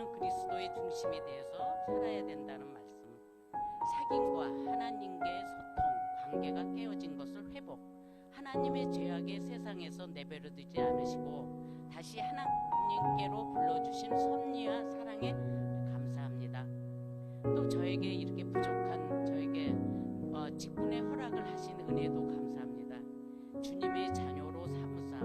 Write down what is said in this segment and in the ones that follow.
우리는 그리스도의 중심이 되어서 살아야 된다는 말씀. 사귐과 하나님과의 소통, 관계가 깨어진 것을 회복. 하나님의 죄악의 세상에서 내버려두지 않으시고 다시 하나님께로 불러주신 섭리와 사랑에 감사합니다. 또 저에게 이렇게 부족한 저에게 직분의 허락을 하신 은혜도 감사합니다. 주님의 자녀로 삼으사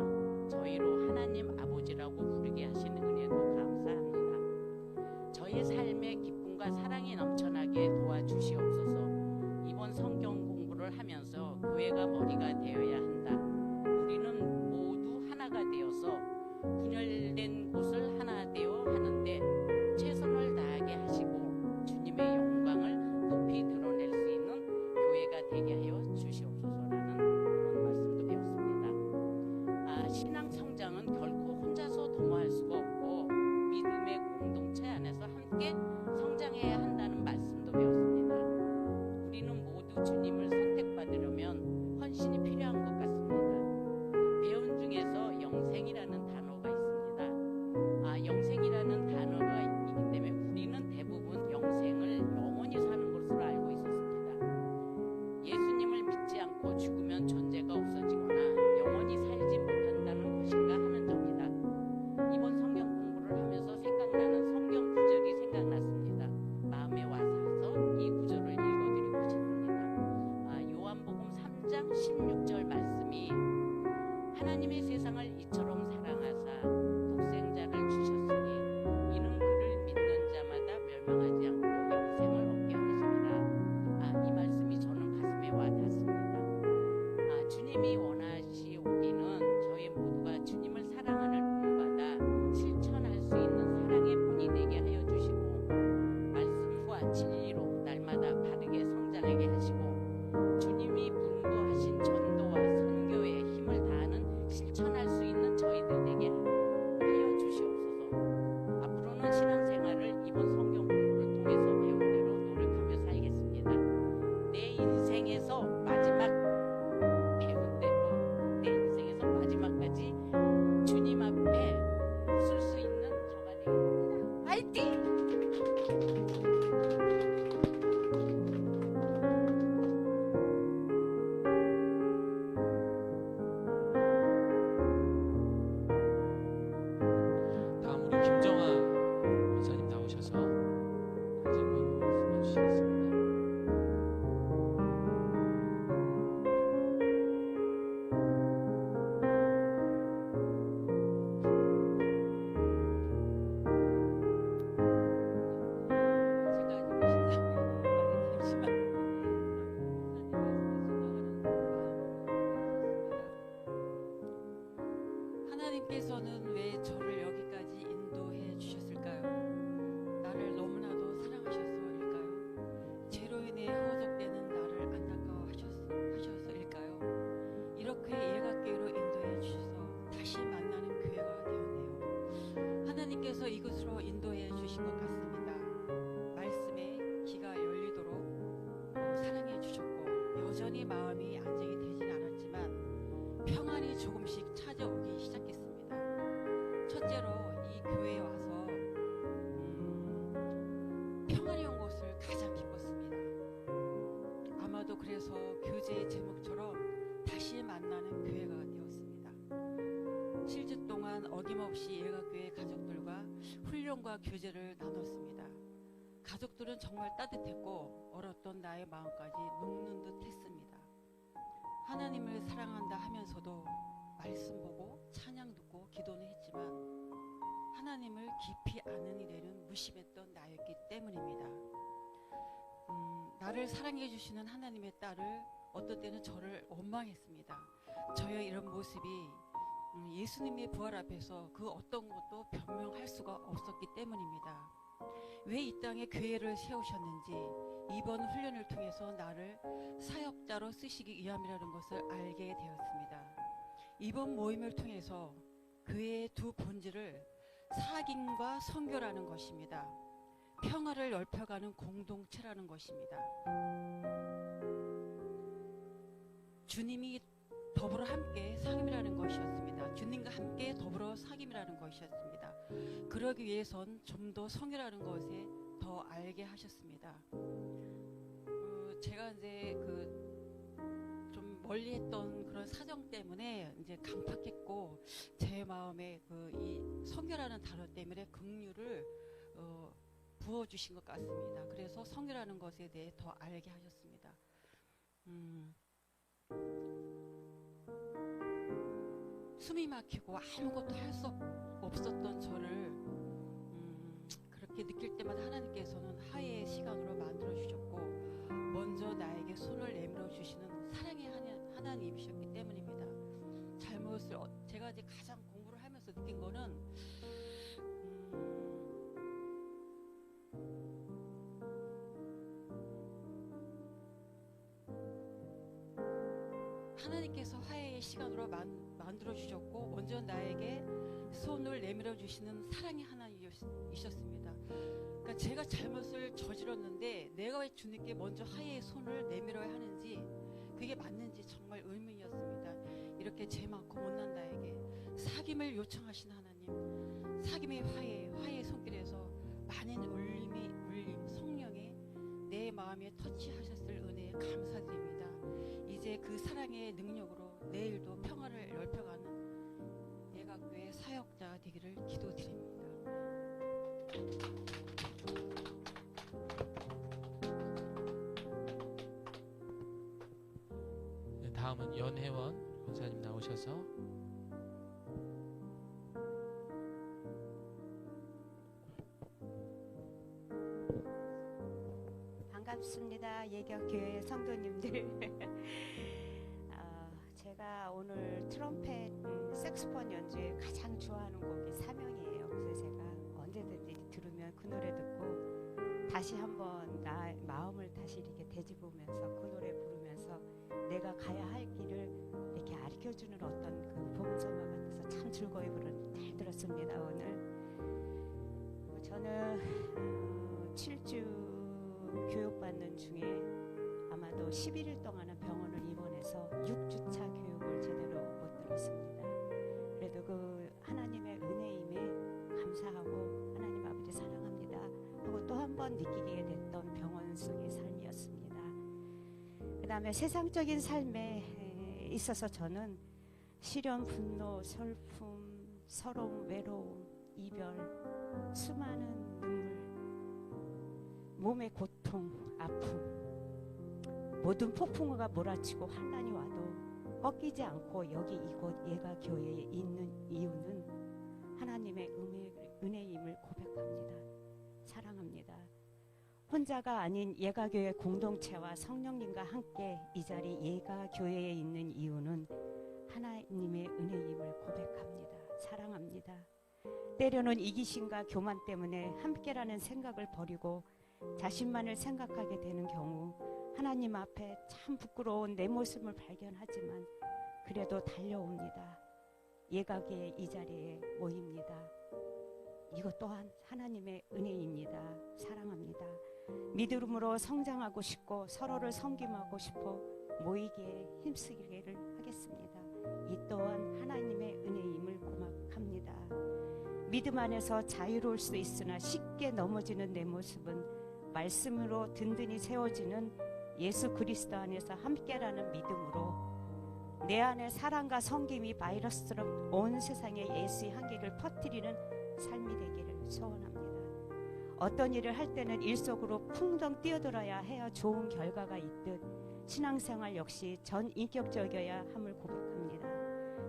저희로 하나님 아버지라고 부르게 하신 은혜도 감사합니다. 저의 삶에 기쁨과 사랑이 넘쳐나게 도와주시옵소서. 이번 성경 공부를 하면서 교회가 머리가 되어야 한다. 우리는 모두 하나가 되어서 분열된 곳을 하나 되어 하는데 최선을 다하게 하시고 주님의 영광을 높이 드러낼 수 있는 교회가 되게 하여 주시옵소서라는 그런 말씀도 배웠습니다. 신앙 성장은 결코 혼자서 도모할 수가 없고 믿음의 공동체 안에서 함께 성장해야 한다는 말씀도 배웠습니다. 우리는 모두 주님을 선택받으려면 헌신이 필요한 것 같습니다. 배운 중에서 영생이라는 단어가 있습니다. 영생이라는 단어가 있기 때문에 우리는 대부분 영생을 영원히 사는 것으로 알고 있었습니다. 예수님을 믿지 않고 죽으면 존재가 없어지거나 영원히 살지 못한다는 것인가 하는 점이다. 이번 성경 공부를 하면서 생각나는 성경 구절이 생각났습니다. 마음에 와서 이 구절을 읽어드리고 싶습니다. 요한복음 3장 16절 말씀이 하나님의 세상을 이처럼 사랑하사 독생자를 주셨으니 이는 그를 믿는 자마다 멸망하지 않고 영생을 얻게 하심이라. 이 말씀이 저는 가슴에 와닿습니다. 주님이 원하시오기는 저희 모두가 주님을 사랑하는 본받아 실천할 수 있는 사랑의 본이 되게 하여 주시고 말씀과 진리로 날마다 바르게 성장하게 하시고 주님이 분부하신 전도와 선교에 힘을 다하는 실천할 수 있는 저희들 되게 하여 주시옵소서. 앞으로는 신앙생활을 이번 성경 공부를 통해서 배운 대로 노력하며 살겠습니다. 내 인생에서 마지막 배운 대로 내 인생에서 마지막까지 주님 앞에 웃을 수 있는 저가 되겠습니다. 화이팅! 다음으로 김정아 목사님 나오셔서 한 질문 말씀해 주시겠습니다. 하나님께서는 왜 저를 여기까지 인도해 주셨을까요? 나를 너무나도 사랑하셔서일까요? 죄로 인해 허덕되는 나를 안타까워하셔서일까요? 이렇게 예각교회로 인도해 주셔서 다시 만나는 교회가 되었네요. 하나님께서 이곳으로 인도해 주신 것 같습니다. 말씀에 귀가 열리도록 사랑해 주셨고 여전히 마음이 안정이 되진 않았지만 평안이 조금씩 찾아오기 시작했습니다. 첫째로 이 교회에 와서 평안이 온 것을 가장 기뻤습니다. 아마도 그래서 교제의 제목처럼 다시 만나는 교회가 되었습니다. 7주 동안 어김없이 예가교회 가족들과 훈련과 교제를 나눴습니다. 가족들은 정말 따뜻했고 얼었던 나의 마음까지 녹는 듯 했습니다. 하나님을 사랑한다 하면서도 말씀 보고 찬양 듣고 기도는 했지만 하나님을 깊이 아는 일에는 무심했던 나였기 때문입니다. 나를 사랑해 주시는 하나님의 딸을 어떤 때는 저를 원망했습니다. 저의 이런 모습이 예수님의 부활 앞에서 그 어떤 것도 변명할 수가 없었기 때문입니다. 왜 이 땅에 교회를 세우셨는지 이번 훈련을 통해서 나를 사역자로 쓰시기 위함이라는 것을 알게 되었습니다. 이번 모임을 통해서 교회의 두 본질을 사귐과 선교라는 것입니다. 평화를 넓혀가는 공동체라는 것입니다. 주님이 더불어 함께 상임이라는 것이었습니다. 주님과 함께 더불어 상임이라는 것이었습니다. 그러기 위해선 좀 더 성이라는 것에 더 알게 하셨습니다. 제가 이제 좀 멀리했던 그런 사정 때문에 이제 강팍했고 제 마음에 이 성결하는 단어 때문에 긍휼을 부어주신 것 같습니다. 그래서 성결하는 것에 대해 더 알게 하셨습니다. 숨이 막히고 아무것도 할 수 없었던 저를 그렇게 느낄 때마다 하나님께서는 화해의 시간으로 만들어 주셨고 먼저 나에게 손을 내밀어 주시는 사랑의 하나님이셨기 때문입니다. 잘못을 제가 이제 가장 공부를 하면서 느낀 거는 하나님께서 화해의 시간으로 만들어 주셨고 먼저 나에게 손을 내밀어 주시는 사랑의 하나님이셨습니다. 그러니까 제가 잘못을 저질렀는데 내가 왜 주님께 먼저 화해의 손을 내밀어야 하는지 그게 맞는지 정말 의문이었습니다. 이렇게 죄 많고 못난 나에게 사귐을 요청하신 하나님, 사귐의 화해의 손길에서 많은 울림 성령의 내 마음에 터치하셨을 은혜에 감사드립니다. 이제 그 사랑의 능력으로 내일도 평화를 넓혀가는 예각교회 사역자가 되기를 기도드립니다. 네, 다음은 연혜원 권사님 나오셔서 반갑습니다. 예격교회 성도님들. 제가 오늘 트럼펫, 색소폰 연주에 가장 좋아하는 곡이 사명이에요. 그래서 제가 언제든지 들으면 그 노래 듣고 다시 한번 나 마음을 다시 이렇게 되짚으면서 그 노래 부르면서 내가 가야 할 길을 이렇게 가르쳐주는 어떤 그 보험성과 같아서 참 즐거이 잘 들었습니다. 오늘 저는 7주 교육받는 중에 아마도 11일 동안은 병원을 입원해서 6주차 교육을 제대로 못 들었습니다. 그래도 그 하나님의 은혜임에 감사하고 하나님 아버지 사랑합니다 하고 또 한 번 느끼게 됐던 병원 속의 삶이었습니다. 그 다음에 세상적인 삶에 있어서 저는 시련, 분노, 슬픔, 서러움, 외로움, 이별, 수많은 눈물, 몸의 고통, 아픔, 모든 폭풍우가 몰아치고 환난이 와도 꺾이지 않고 여기 이곳 예가교회에 있는 이유는 하나님의 은혜임을 고백합니다. 사랑합니다. 혼자가 아닌 예가교회 공동체와 성령님과 함께 이 자리 예가교회에 있는 이유는 하나님의 은혜임을 고백합니다. 사랑합니다. 때로는 이기심과 교만 때문에 함께라는 생각을 버리고 자신만을 생각하게 되는 경우 하나님 앞에 참 부끄러운 내 모습을 발견하지만 그래도 달려옵니다. 예가교회 이 자리에 모입니다. 이것 또한 하나님의 은혜입니다. 사랑합니다. 믿음으로 성장하고 싶고 서로를 섬김하고 싶어 모이기에 힘쓰기를 하겠습니다. 이 또한 하나님의 은혜임을 고백합니다. 믿음 안에서 자유로울 수 있으나 쉽게 넘어지는 내 모습은 말씀으로 든든히 세워지는 예수 그리스도 안에서 함께라는 믿음으로 내 안에 사랑과 섬김이 바이러스처럼 온 세상에 예수의 향기를 퍼뜨리는 삶이 되기를 소원합니다. 어떤 일을 할 때는 일 속으로 풍덩 뛰어들어야 해야 좋은 결과가 있듯 신앙생활 역시 전인격적이어야 함을 고백합니다.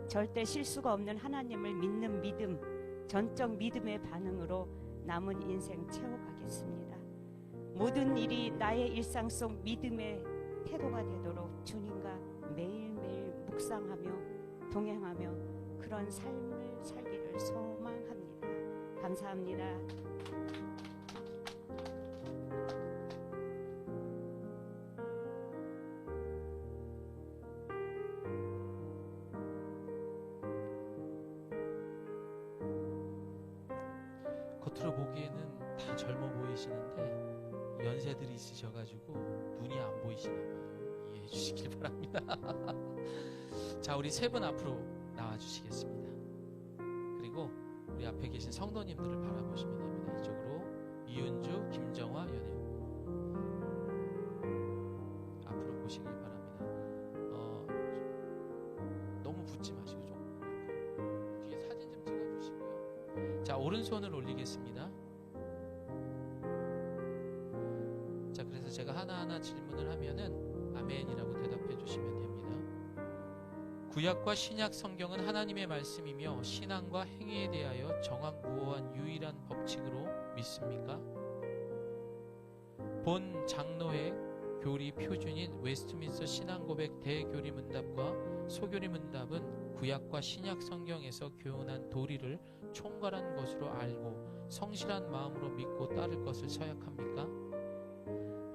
절대 실수가 없는 하나님을 믿는 믿음, 전적 믿음의 반응으로 남은 인생 채워가겠습니다. 모든 일이 나의 일상 속 믿음의 태도가 되도록 주님과 매일매일 묵상하며 동행하며 그런 삶을 살기를 소망합니다. 감사합니다. 겉으로 보기에는 다 젊어 보이시는데 연세들이 있으셔가지고 눈이 안 보이시나 봐요. 이해해 주시길 바랍니다. 자, 우리 세 분 앞으로 나와 주시겠습니다. 그리고 우리 앞에 계신 성도님들을 바라보시면 됩니다. 이쪽으로 이은주, 김정화, 연애 앞으로 보시길 바랍니다. 너무 붙지 마시고 좀 뒤에 사진 좀 찍어주시고요. 자, 오른손을 올리겠습니다. 자, 그래서 제가 하나하나 질문을 하면은 아멘이라고 대답해 주시면 됩니다. 구약과 신약 성경은 하나님의 말씀이며 신앙과 행위에 대하여 정확무오한 유일한 법칙으로 믿습니까? 본 장로의 교리 표준인 웨스트민스터 신앙고백 대교리 문답과 소교리 문답은 구약과 신약 성경에서 교훈한 도리를 총괄한 것으로 알고 성실한 마음으로 믿고 따를 것을 서약합니까?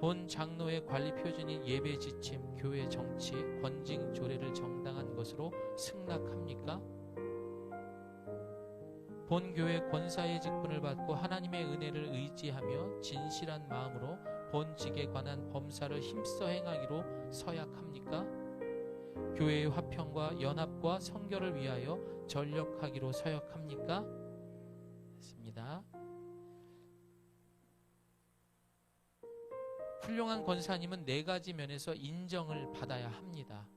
본 장로의 관리 표준인 예배 지침, 교회 정치, 권징 조례를 정당한 것으로 승낙합니까? 본 교회 권사의 직분을 받고 하나님의 은혜를 의지하며 진실한 마음으로 본 직에 관한 범사를 힘써 행하기로 서약합니까? 교회의 화평과 연합과 성결을 위하여 전력하기로 서약합니까? 됐습니다. 훌륭한 권사님은 4가지 면에서 인정을 받아야 합니다.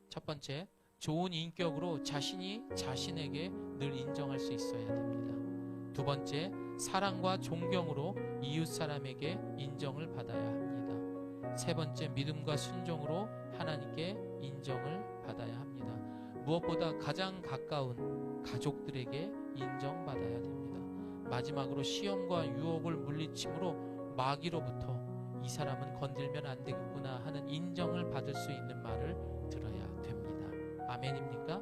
첫 번째, 좋은 인격으로 자신이 자신에게 늘 인정할 수 있어야 됩니다. 두 번째, 사랑과 존경으로 이웃 사람에게 인정을 받아야 합니다. 세 번째, 믿음과 순종으로 하나님께 인정을 받아야 합니다. 무엇보다 가장 가까운 가족들에게 인정받아야 됩니다. 마지막으로 시험과 유혹을 물리침으로 마귀로부터 이 사람은 건들면 안 되겠구나 하는 인정을 받을 수 있는 말을 들어야 됩니다. 아멘입니까?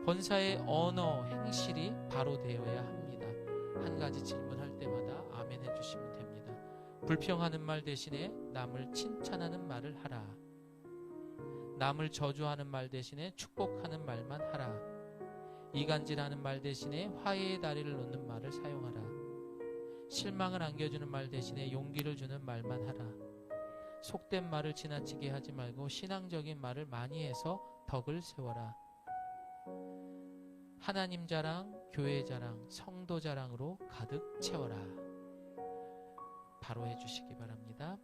권사의 언어, 행실이 바로 되어야 합니다. 한 가지 질문할 때마다 아멘 해주시면 됩니다. 불평하는 말 대신에 남을 칭찬하는 말을 하라. 남을 저주하는 말 대신에 축복하는 말만 하라. 이간질하는 말 대신에 화해의 다리를 놓는 말을 사용하라. 실망을 안겨주는 말 대신에 용기를 주는 말만 하라. 속된 말을 지나치게 하지 말고 신앙적인 말을 많이 해서 덕을 세워라. 하나님 자랑, 교회 자랑, 성도 자랑으로 가득 채워라. 바로 해주시기 바랍니다.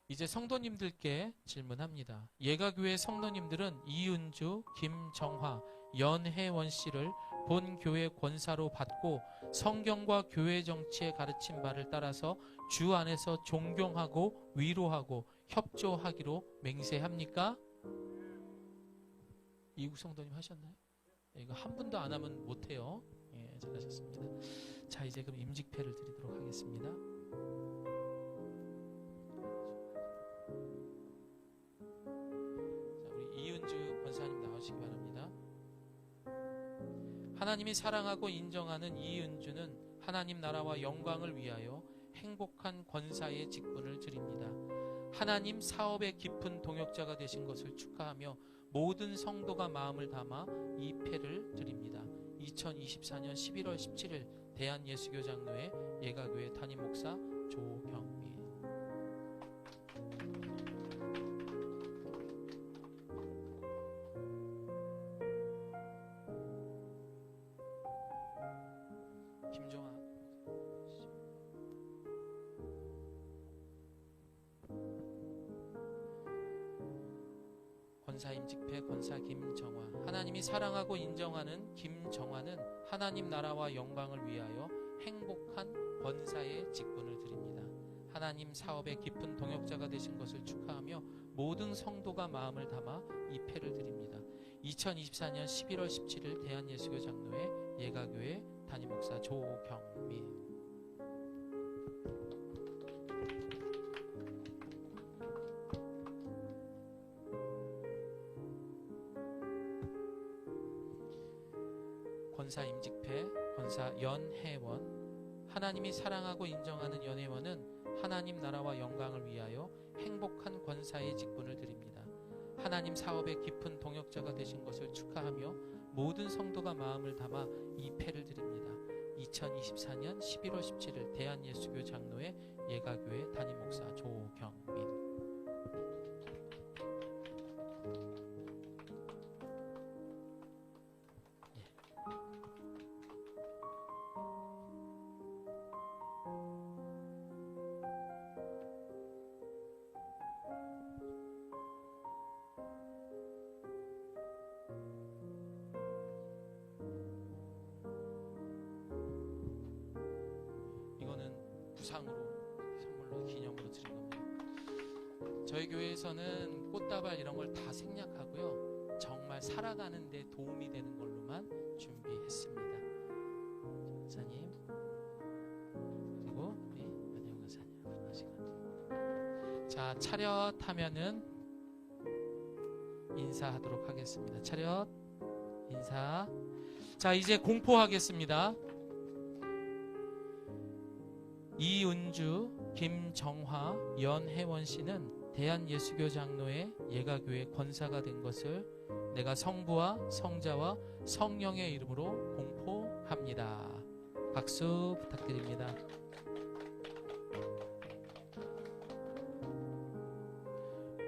이제 성도님들께 질문합니다. 예가교회 성도님들은 이은주, 김정화, 연혜원 씨를 본 교회 권사로 받고 성경과 교회 정치의 가르친 바를 따라서 주 안에서 존경하고 위로하고 협조하기로 맹세합니까? 이국 성도님 하셨나요? 이거 한 분도 안 하면 못해요. 예, 잘하셨습니다. 자, 이제 그럼 임직패를 드리도록 하겠습니다. 자, 우리 이은주 권사님 나오시기 바랍니다. 하나님이 사랑하고 인정하는 이은주는 하나님 나라와 영광을 위하여 행복한 권사의 직분을 드립니다. 하나님 사업의 깊은 동역자가 되신 것을 축하하며 모든 성도가 마음을 담아 이 패를 드립니다. 2024년 11월 17일 대한예수교 장로회 예가교회 담임 목사 조경민. 김정아. 권사 임직패 권사 김정화. 하나님이 사랑하고 인정하는 김정화는 하나님 나라와 영광을 위하여 행복한 권사의 직분을 드립니다. 하나님 사업의 깊은 동역자가 되신 것을 축하하며 모든 성도가 마음을 담아 이 패를 드립니다. 2024년 11월 17일 대한예수교 장로회 예가교회 담임 목사 조경민. 권사 임직패 권사 연혜원. 하나님이 사랑하고 인정하는 연혜원은 하나님 나라와 영광을 위하여 행복한 권사의 직분을 드립니다. 하나님 사업의 깊은 동역자가 되신 것을 축하하며 모든 성도가 마음을 담아 이 패를 드립니다. 2024년 11월 17일 대한예수교 장로회 예가교회 담임 목사 조경민. 무상으로 선물로 기념으로 드린 겁니다. 저희 교회에서는 꽃다발 이런 걸 다 생략하고요. 정말 살아가는 데 도움이 되는 걸로만 준비했습니다. 목사님 그리고 우리 연영 목사님 자, 차렷하면은 인사하도록 하겠습니다. 차렷 인사. 자, 이제 공포하겠습니다. 이은주, 김정화, 연혜원 씨는 대한예수교 장로회 예가교회 권사가 된 것을 내가 성부와 성자와 성령의 이름으로 공포합니다. 박수 부탁드립니다.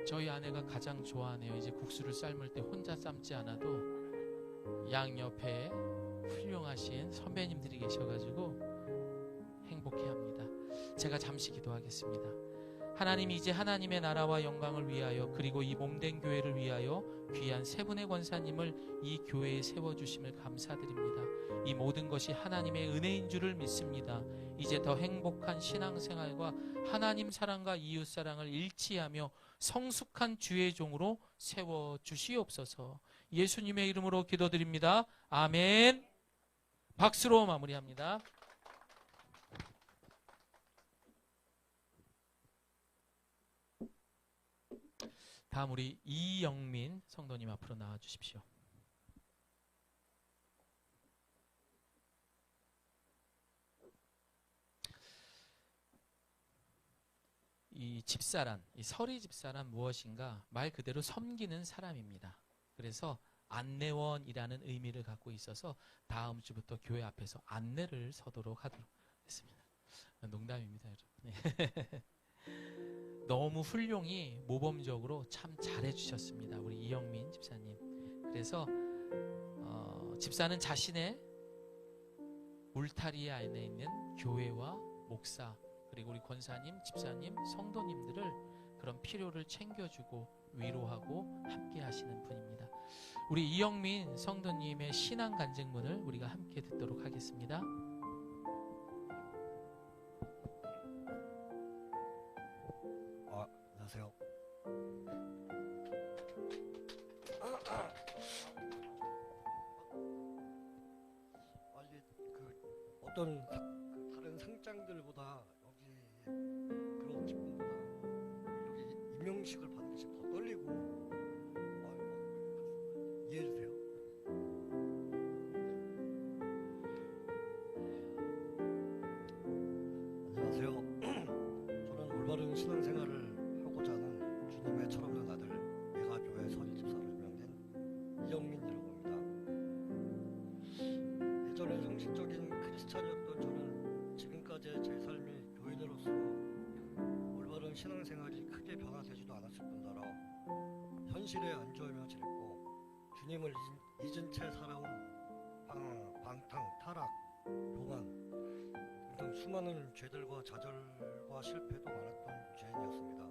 저희 아내가 가장 좋아하네요. 이제 국수를 삶을 때 혼자 삶지 않아도 양옆에 훌륭하신 선배님들이 계셔가지고 행복해합니다. 제가 잠시 기도하겠습니다. 하나님, 이제 하나님의 나라와 영광을 위하여 그리고 이 몸된 교회를 위하여 귀한 세 분의 권사님을 이 교회에 세워주심을 감사드립니다. 이 모든 것이 하나님의 은혜인 줄을 믿습니다. 이제 더 행복한 신앙생활과 하나님 사랑과 이웃 사랑을 일치하며 성숙한 주의 종으로 세워주시옵소서. 예수님의 이름으로 기도드립니다. 아멘. 박수로 마무리합니다. 다음 우리 이영민 성도님 앞으로 나와 주십시오. 이 집사란, 이 서리 집사란 무엇인가? 말 그대로 섬기는 사람입니다. 그래서 안내원이라는 의미를 갖고 있어서 다음 주부터 교회 앞에서 안내를 서도록 하도록 했습니다. 농담입니다, 여러분. 네. 너무 훌륭히 모범적으로 참 잘해주셨습니다. 우리 이영민 집사님. 그래서 집사는 자신의 울타리 안에 있는 교회와 목사 그리고 우리 권사님, 집사님, 성도님들을 그런 필요를 챙겨주고 위로하고 함께 하시는 분입니다. 우리 이영민 성도님의 신앙 간증문을 우리가 함께 듣도록 하겠습니다. 안녕하세요. 어떤 다른 상장들보다 여기 그런 기쁨보다 여기 임명식을 받는 것이 더 떨리고 이해해주세요. 안녕하세요. 저는 올바른 신앙생활을 하고자 하는 주님의 철없는 아들 예가교회 서리집사로 유명된 이영민이라고 합니다. 예전에 형식적인 크리스찬이었던 저는 지금까지의 제 삶이 교인으로서 올바른 신앙생활이 크게 변화되지도 않았을 뿐더러 현실에 안주하며 지냈고 주님을 잊은 채 살아온 방탕, 타락, 교만 등등 수많은 죄들과 좌절과 실패도 많았던 죄인이었습니다.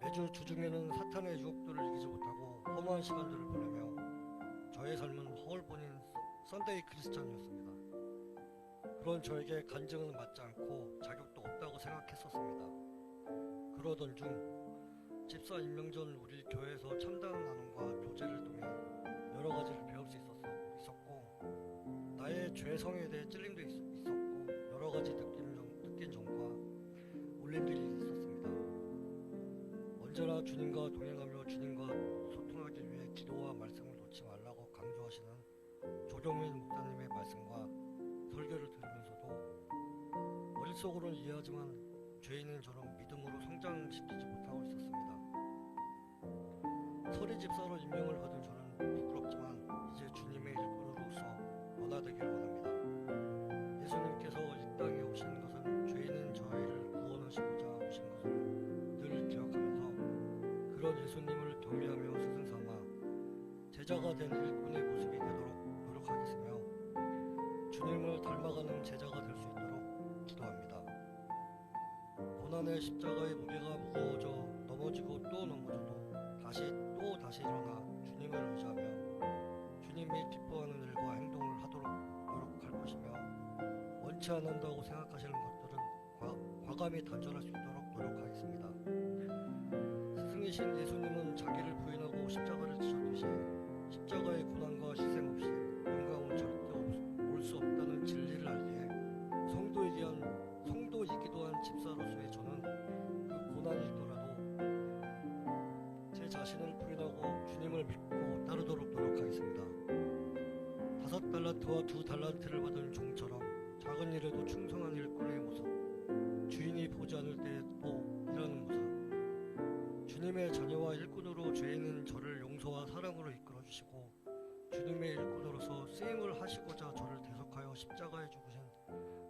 매주 주중에는 사탄의 유혹들을 이기지 못하고 허무한 시간들을 보내며 저의 삶은 허울뿐인 썬데이 크리스찬이었습니다. 그런 저에게 간증은 맞지 않고 자격도 없다고 생각했었습니다. 그러던 중 집사 임명 전 우리 교회에서 참다운 나눔과 교제를 통해 여러 가지를 배울 수 있었고 나의 죄성에 대해 찔림도 있었고 여러 가지 느낀 점과 울림들이 있었습니다. 언제나 주님과 동행하며 주님과 소통하기 위해 기도와 말씀을 놓지 말라고 강조하시는 조경민 목사님의 말씀과 설교를 들으면서도 머릿속으로는 이해하지만 죄인인 저는 믿음으로 성장시키지 못하고 있었습니다. 서리 집사로 임명을 받은 저는 부끄럽지만 이제 주님의 일꾼으로서 변화되기를 원합니다. 예수님께서 이 땅에 오신 것은 죄인인 저희를 구원하시고자 오신 것을 늘 기억하면서 그런 예수님을 경외하며 스승 삼아 제자가 된 일꾼의 모습이 되도록 노력하겠으며 주님을 닮아가는 제자가 될 수 있도록 기도합니다. 고난의 십자가의 무게가 무거워져 넘어지고 또 넘어져도 다시 일어나 주님을 의지하며 주님이 기뻐하는 일과 행동을 하도록 노력할 것이며 원치 않는다고 생각하시는 것들은 과감히 단절할 수 있도록 노력하겠습니다. 스승이신 예수님은 자기를 부인하고 십자가를 지셨듯이 십자가의 고난과 희생 없이 영광은 절대 올 수 없다는 진리를 알기에 성도이기도 한 집사로서의 저는 그 고난이더라도 제 자신을 부인하고 주님을 믿고 따르도록 노력하겠습니다. 5달란트와 2달란트를 받은 종처럼 작은 일에도 충성한 일꾼의 모습, 주인이 보지 않을 때도 일하는 모습, 주님의 자녀와 일꾼으로 죄 있는 저를 용서와 사랑으로 이끌어 주시고 주님의 일꾼으로서 쓰임을 하시고자 저를 대속하여 십자가에 죽으신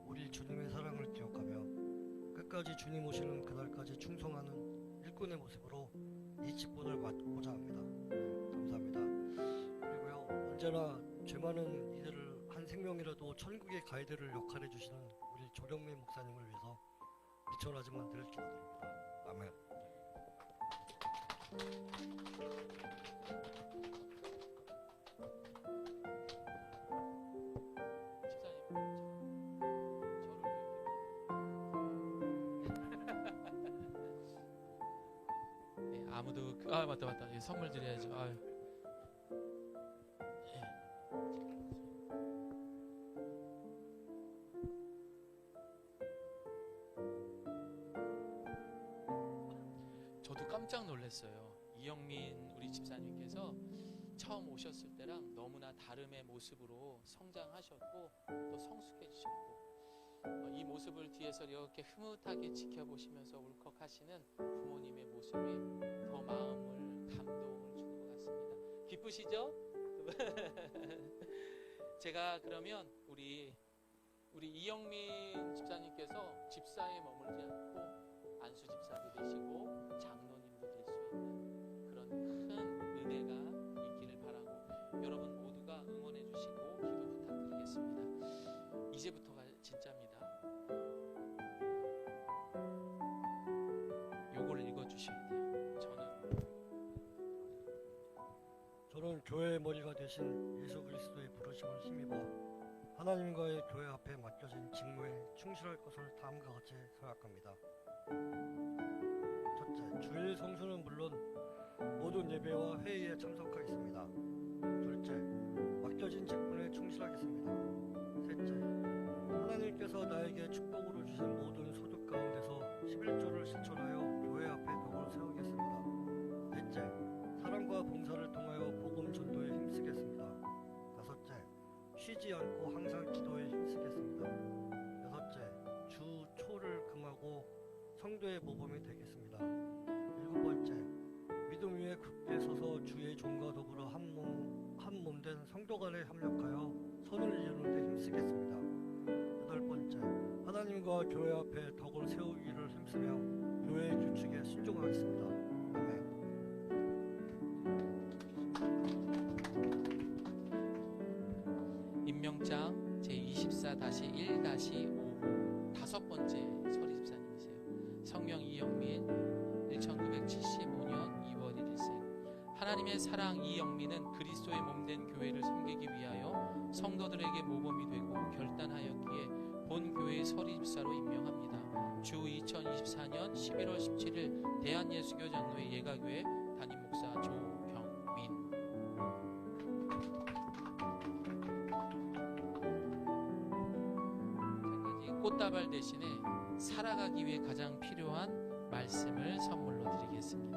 우리 주님의 사랑을 기억하며 끝까지 주님 오시는 그날까지 충성하는 일꾼의 모습으로 이 직분을 맡고자 합니다. 감사합니다. 그리고요, 언제나 죄 많은 이들을 한 생명이라도 천국에 가야 될 역할을 해주시는 우리 조경민 목사님을 위해서 미천하지만 늘 기도드립니다. 아멘. 네, 아무도 맞다. 예, 선물 드려야죠. 아유. 예. 저도 깜짝 놀랐어요. 이영민 우리 집사님께서 처음 오셨을 때랑 너무나 다름의 모습으로 성장하셨고 또 성숙해지셨고 이 모습을 뒤에서 이렇게 흐뭇하게 지켜보시면서 울컥하시는 부모님의 모습이 더 마음을 감동을 주는 것 같습니다. 기쁘시죠? 제가 그러면 우리 이영민 집사님께서 집사에 머물지 않고 안수 집사도 되시고 장로님도 될 수 있는 그런 큰 은혜가 있기를 바라고 여러분 모두가 응원해 주시고 기도 부탁드리겠습니다. 이제부터가 진짜입니다. 요거를 읽어 주셔야 돼요. 저는 교회의 머리가 되신 예수 그리스도의 부르심을 힘입어 하나님과의 교회 앞에 맡겨진 직무에 충실할 것을 다음과 같이 생각합니다. 첫째, 주일 성수는 물론 모든 예배와 회의에 참석하겠습니다. 둘째, 맡겨진 직분에 충실하겠습니다. 셋째, 하나님께서 나에게 축복으로 주신 모든 소득 가운데서 11조를 실천하여 교회 앞에 덕을 세우겠습니다. 넷째, 사랑과 봉사를 통하여 복음 전도에 힘쓰겠습니다. 다섯째, 쉬지 않고 항상 기도에 힘쓰겠습니다. 여섯째, 주 초를 금하고 성도의 모범이 되겠습니다. 일곱 번째, 믿음 위에 굳게 서서 주의 종과 더불어 한 몸된 성도 간에 협력하여 선을 이루는 데 힘쓰겠습니다. 여덟 번째, 하나님과 교회 앞에 덕을 세우기를 힘쓰며 교회의 규칙에 순종하겠습니다. 아멘. 임명장 제24-1-5호 다섯 번째 서리 집사님이세요. 성명 이영민 1975년 2월 1일생. 하나님의 사랑 이영민은 그리스도의 몸된 교회를 섬기기 위하여 성도들에게 모범이 되고 결단하였기에 본 교회의 서리 집사로 임명합니다. 주 2024년 11월 17일 대한예수교 장로회 예가교회 담임 목사 조경민. 꽃다발 대신에 살아가기 위해 가장 필요한 말씀을 선물로 드리겠습니다.